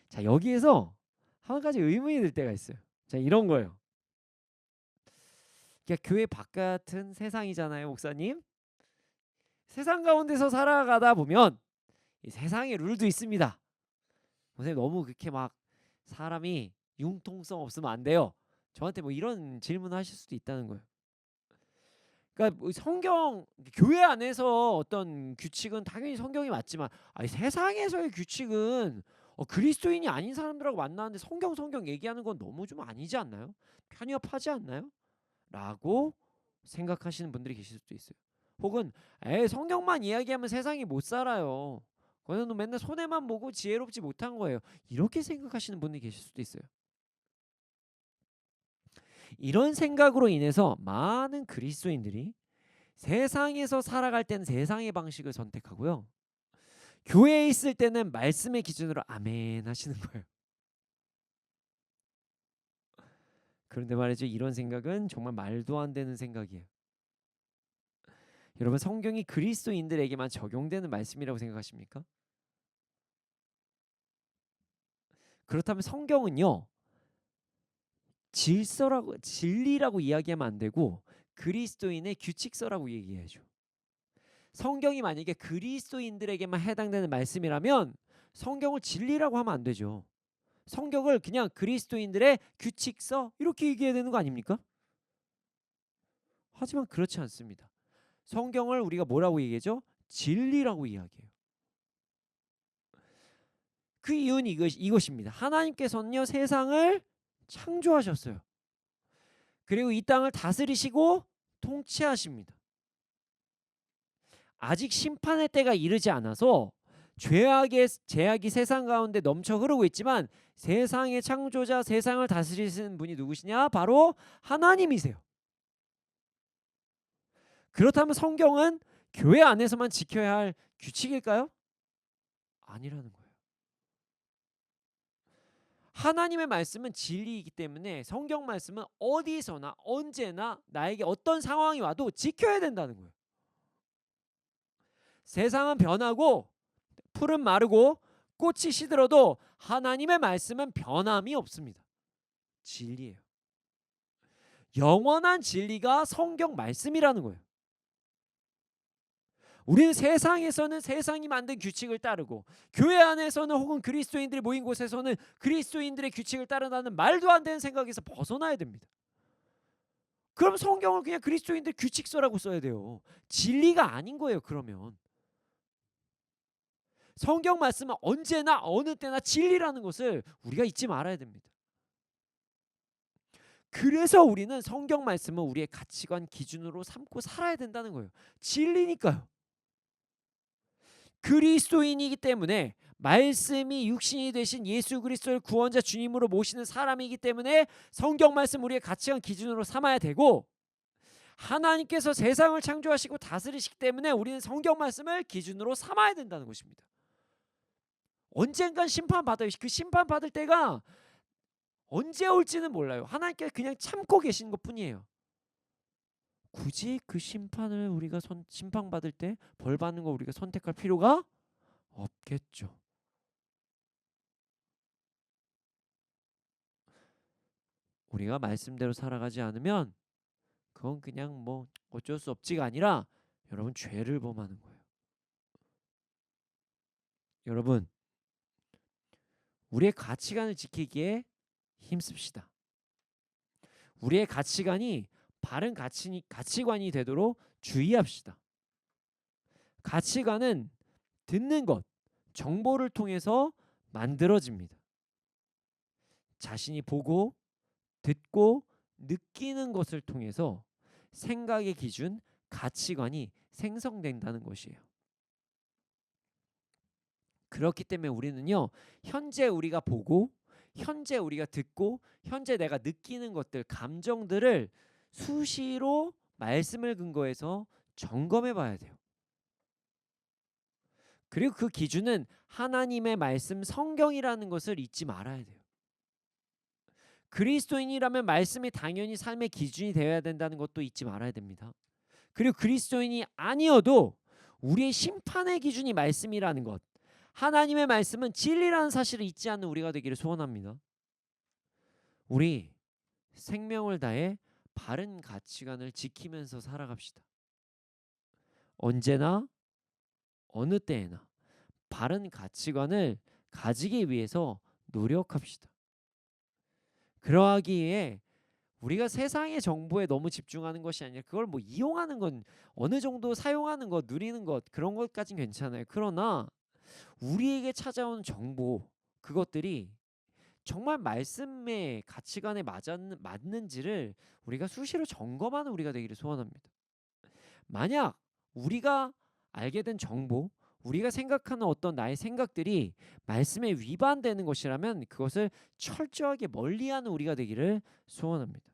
[SPEAKER 3] 자, 여기에서 한 가지 의문이 들 때가 있어요. 자, 이런 거예요. 그러니까 교회 바깥은 세상이잖아요, 목사님. 세상 가운데서 살아가다 보면 이 세상의 룰도 있습니다. 선생님 너무 그렇게 막 사람이 융통성 없으면 안 돼요. 저한테 뭐 이런 질문을 하실 수도 있다는 거예요. 그러니까 뭐 성경 교회 안에서 어떤 규칙은 당연히 성경이 맞지만 아니, 세상에서의 규칙은 그리스도인이 아닌 사람들하고 만나는데 성경 얘기하는 건 너무 좀 아니지 않나요? 편협하지 않나요? 라고 생각하시는 분들이 계실 수도 있어요. 혹은 성경만 이야기하면 세상이 못 살아요. 그거는 맨날 손해만 보고 지혜롭지 못한 거예요. 이렇게 생각하시는 분들이 계실 수도 있어요. 이런 생각으로 인해서 많은 그리스도인들이 세상에서 살아갈 때는 세상의 방식을 선택하고요. 교회에 있을 때는 말씀의 기준으로 아멘 하시는 거예요. 그런데 말이죠. 이런 생각은 정말 말도 안 되는 생각이에요. 여러분, 성경이 그리스도인들에게만 적용되는 말씀이라고 생각하십니까? 그렇다면 성경은요. 진리라고 이야기하면 안 되고 그리스도인의 규칙서라고 얘기해야죠. 성경이 만약에 그리스도인들에게만 해당되는 말씀이라면 성경을 진리라고 하면 안 되죠. 성경을 그냥 그리스도인들의 규칙서 이렇게 얘기해야 되는 거 아닙니까? 하지만 그렇지 않습니다. 성경을 우리가 뭐라고 얘기하죠? 진리라고 이야기해요. 그 이유는 이것입니다. 하나님께서는요 세상을 창조하셨어요. 그리고 이 땅을 다스리시고 통치하십니다. 아직 심판의 때가 이르지 않아서 제약이 세상 가운데 넘쳐 흐르고 있지만 세상의 창조자, 세상을 다스리시는 분이 누구시냐? 바로 하나님이세요. 그렇다면 성경은 교회 안에서만 지켜야 할 규칙일까요? 아니라는 거예요. 하나님의 말씀은 진리이기 때문에 성경 말씀은 어디서나 언제나 나에게 어떤 상황이 와도 지켜야 된다는 거예요. 세상은 변하고 풀은 마르고 꽃이 시들어도 하나님의 말씀은 변함이 없습니다. 진리예요. 영원한 진리가 성경 말씀이라는 거예요. 우리는 세상에서는 세상이 만든 규칙을 따르고 교회 안에서는 혹은 그리스도인들이 모인 곳에서는 그리스도인들의 규칙을 따른다는 말도 안 되는 생각에서 벗어나야 됩니다. 그럼 성경을 그냥 그리스도인들 규칙서라고 써야 돼요. 진리가 아닌 거예요. 그러면 성경 말씀은 언제나 어느 때나 진리라는 것을 우리가 잊지 말아야 됩니다. 그래서 우리는 성경 말씀은 우리의 가치관 기준으로 삼고 살아야 된다는 거예요. 진리니까요. 그리스도인이기 때문에 말씀이 육신이 되신 예수 그리스도를 구원자 주님으로 모시는 사람이기 때문에 성경 말씀 우리의 가치관 기준으로 삼아야 되고, 하나님께서 세상을 창조하시고 다스리시기 때문에 우리는 성경 말씀을 기준으로 삼아야 된다는 것입니다. 언젠간 심판받아요. 그 심판받을 때가 언제 올지는 몰라요. 하나님께서 그냥 참고 계시는 것뿐이에요. 굳이 그 심판을 우리가 심판받을 때 벌 받는 거 우리가 선택할 필요가 없겠죠. 우리가 말씀대로 살아가지 않으면 그건 그냥 뭐 어쩔 수 없지가 아니라 여러분 죄를 범하는 거예요. 여러분, 우리의 가치관을 지키기에 힘씁시다. 우리의 가치관이 바른 가치관이 되도록 주의합시다. 가치관은 듣는 것, 정보를 통해서 만들어집니다. 자신이 보고 듣고 느끼는 것을 통해서 생각의 기준, 가치관이 생성된다는 것이에요. 그렇기 때문에 우리는요, 현재 우리가 보고, 현재 우리가 듣고, 현재 내가 느끼는 것들, 감정들을 수시로 말씀을 근거해서 점검해 봐야 돼요. 그리고 그 기준은 하나님의 말씀, 성경이라는 것을 잊지 말아야 돼요. 그리스도인이라면 말씀이 당연히 삶의 기준이 되어야 된다는 것도 잊지 말아야 됩니다. 그리고 그리스도인이 아니어도 우리의 심판의 기준이 말씀이라는 것, 하나님의 말씀은 진리라는 사실을 잊지 않는 우리가 되기를 소원합니다. 우리 생명을 다해 바른 가치관을 지키면서 살아갑시다. 언제나 어느 때에나 바른 가치관을 가지기 위해서 노력합시다. 그러하기에 우리가 세상의 정보에 너무 집중하는 것이 아니라 그걸 뭐 이용하는 건, 어느 정도 사용하는 것, 누리는 것, 그런 것까지는 괜찮아요. 그러나 우리에게 찾아오는 정보, 그것들이 정말 말씀의 가치관에 맞는지를 우리가 수시로 점검하는 우리가 되기를 소원합니다. 만약 우리가 알게 된 정보, 우리가 생각하는 어떤 나의 생각들이 말씀에 위반되는 것이라면 그것을 철저하게 멀리하는 우리가 되기를 소원합니다.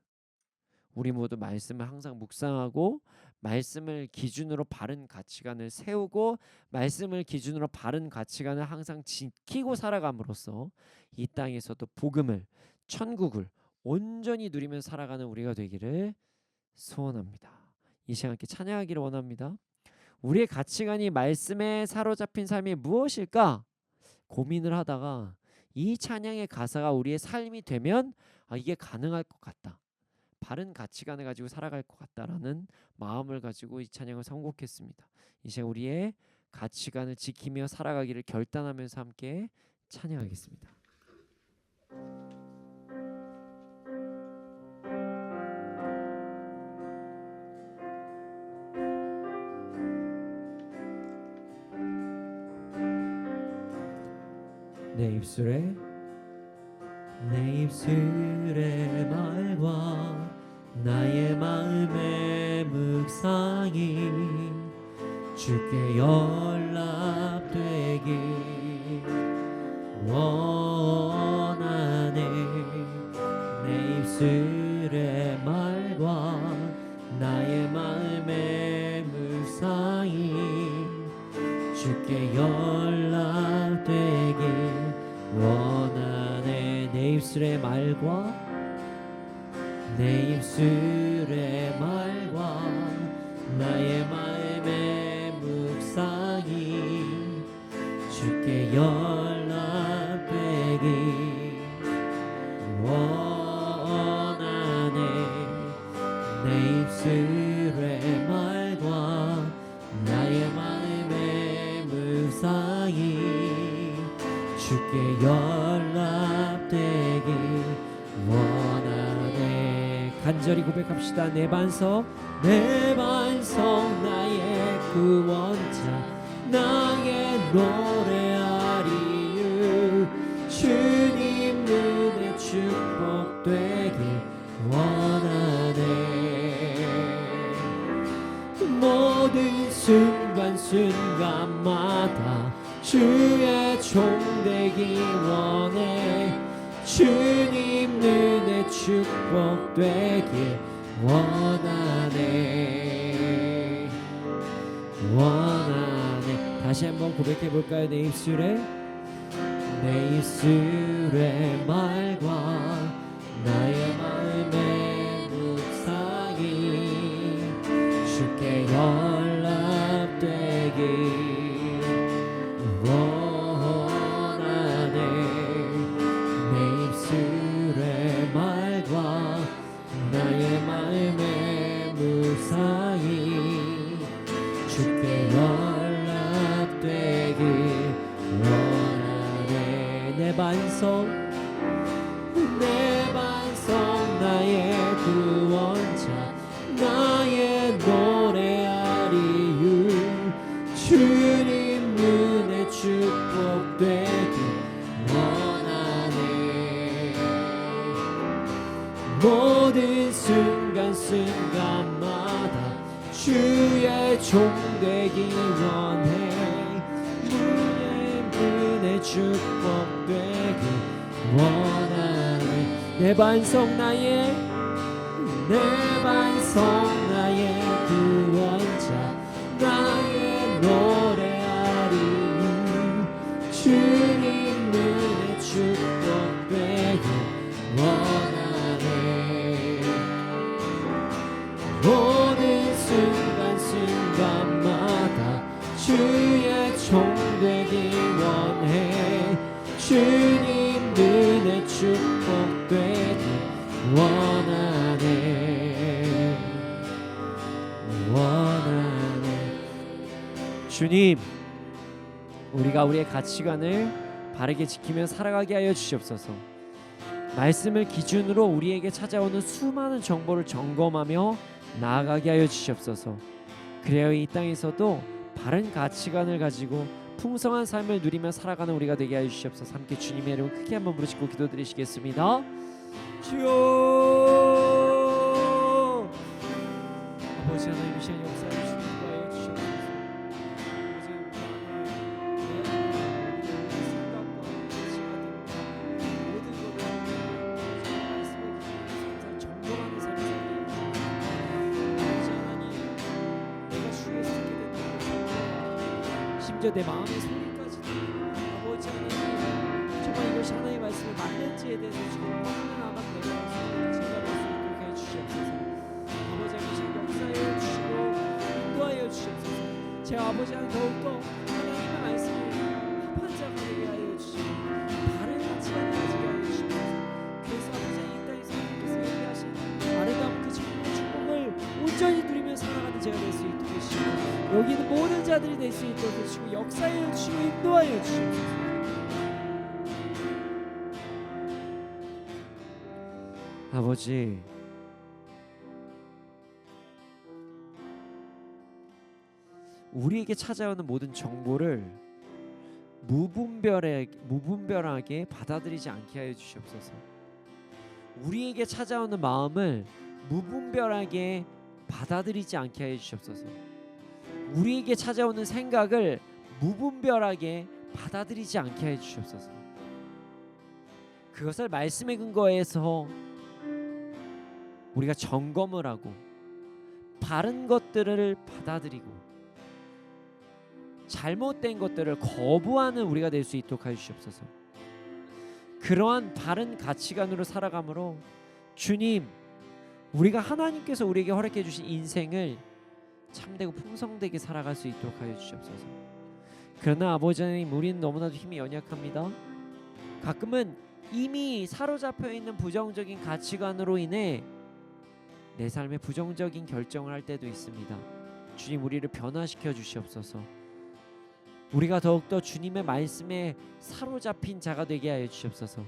[SPEAKER 3] 우리 모두 말씀을 항상 묵상하고, 말씀을 기준으로 바른 가치관을 세우고, 말씀을 기준으로 바른 가치관을 항상 지키고 살아감으로써 이 땅에서도 복음을, 천국을 온전히 누리면서 살아가는 우리가 되기를 소원합니다. 이 시간 함께 찬양하기를 원합니다. 우리의 가치관이 말씀에 사로잡힌 삶이 무엇일까 고민을 하다가 이 찬양의 가사가 우리의 삶이 되면 이게 가능할 것 같다, 바른 가치관을 가지고 살아갈 것 같다라는 마음을 가지고 이 찬양을 선곡했습니다. 이제 우리의 가치관을 지키며 살아가기를 결단하면서 함께 찬양하겠습니다. 내 입술의 말과 나의 마음의 묵상이 주께 연락되길 원하네. 내 입술의 말과 나의 마음의 묵상이 주께 연락되길 원하네. 내 입술의 말과 나의 마음의 묵상이 주께 연락되길 원하네. 내 입술의 말과 나의 마음의 묵상이 주께 연락되길 원하네. 간절히 고백합시다. 내 반석 나의 구원자 나의 노래하리유. 주님 눈에 축복되길 원하네. 모든 순간순간마다 주의 종 되기 원해. 주님 눈에 축복되길 원하네. 원하네. 다시 한번 고백해 볼까요? 내 입술에 말과 나의 마음의 묵상이 주께 연락되길 원하네. 내 입술의 말과 나의 마음의 묵상이 주께 연락되길 원하네. 내 반성 나의 구원자 나의 노래하리유. 주님 눈에 축복되길 원하네. 모든 순간순간마다 주의 종 되길 원해. 주의 눈에 축복되길 원하네. 내 반성 나의 구원자 나의 노래하리니. 주님 눈에 축복되길 원하네. 모든 순간순간마다 주의 종 되길 원해. 주님 눈에 축복되길 원하네. 주님, 우리가 우리의 가치관을 바르게 지키며 살아가게 하여 주시옵소서. 말씀을 기준으로 우리에게 찾아오는 수많은 정보를 점검하며 나아가게 하여 주시옵소서. 그래야 이 땅에서도 바른 가치관을 가지고 풍성한 삶을 누리며 살아가는 우리가 되게 하여 주시옵소서. 함께 주님의 이름 크게 한번 부르시고 기도드리시겠습니다. 주여, 아버지 하나님, 이 시간 역사에 주님 구하여 주시옵소서. 심지어 내 마음의 소리까지 아버지 하나님, 정말 이것이 하나님의 말씀을 맞는지에 대해서 지금 하나만 내가 진단할 수 있도록 해주시옵소서. 아버지 하나님, 역사해 주시고 인도하여 주시옵소서. 제 아버지 하나님, 더욱더 하나님의 말씀을 합한 자가 되게 하여 주시고 바른 가치관을 가지게 하여 주시옵소서. 그래서 아버지 하나님, 이 땅에서 하나님께서 예비하신 아름다운 그 정말 축복을 온전히 누리며 살아가는 제가 될 수 있도록 해주시고 여기 있는 모든 자들이 될 수 있도록 해주시고 역사해 주시고 인도하여 주시옵소서. 아버지, 우리에게 찾아오는 모든 정보를 무분별하게 받아들이지 않게 하여 주시옵소서. 우리에게 찾아오는 마음을 무분별하게 받아들이지 않게 하여 주시옵소서. 우리에게 찾아오는 생각을 무분별하게 받아들이지 않게 해 주시옵소서. 그것을 말씀에 근거해서 우리가 점검을 하고 바른 것들을 받아들이고 잘못된 것들을 거부하는 우리가 될 수 있도록 하여 주시옵소서. 그러한 바른 가치관으로 살아감으로 주님, 우리가 하나님께서 우리에게 허락해 주신 인생을 참되고 풍성되게 살아갈 수 있도록 하여 주시옵소서. 그러나 아버지 하나님, 우리는 너무나도 힘이 연약합니다. 가끔은 이미 사로잡혀 있는 부정적인 가치관으로 인해 내 삶에 부정적인 결정을 할 때도 있습니다. 주님, 우리를 변화시켜 주시옵소서. 우리가 더욱더 주님의 말씀에 사로잡힌 자가 되게 하여 주시옵소서.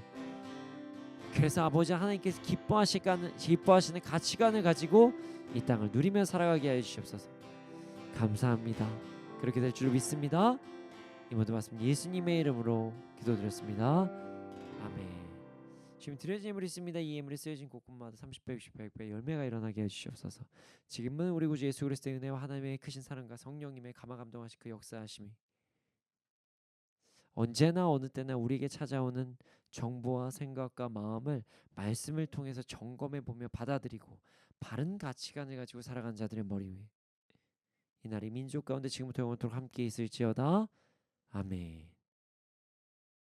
[SPEAKER 3] 그래서 아버지 하나님께서 기뻐하시는 가치관을 가지고 이 땅을 누리며 살아가게 하여 주시옵소서. 감사합니다. 그렇게 될 줄 믿습니다. 이 모든 말씀 예수님의 이름으로 기도드렸습니다. 아멘. 지금 드려진 예물이 있습니다. 이 예물이 쓰여진 곳곳마다 30배, 60배, 100배 열매가 일어나게 해주시옵소서. 지금은 우리 구주 예수 그리스도의 은혜와 하나님의 크신 사랑과 성령님의 감화 감동하신 그 역사하심이 언제나 어느 때나 우리에게 찾아오는 정보와 생각과 마음을 말씀을 통해서 점검해 보며 받아들이고 바른 가치관을 가지고 살아가는 자들의 머리 위에 이날이 민족 가운데 지금부터 영원토록 함께 있을지어다. 아멘.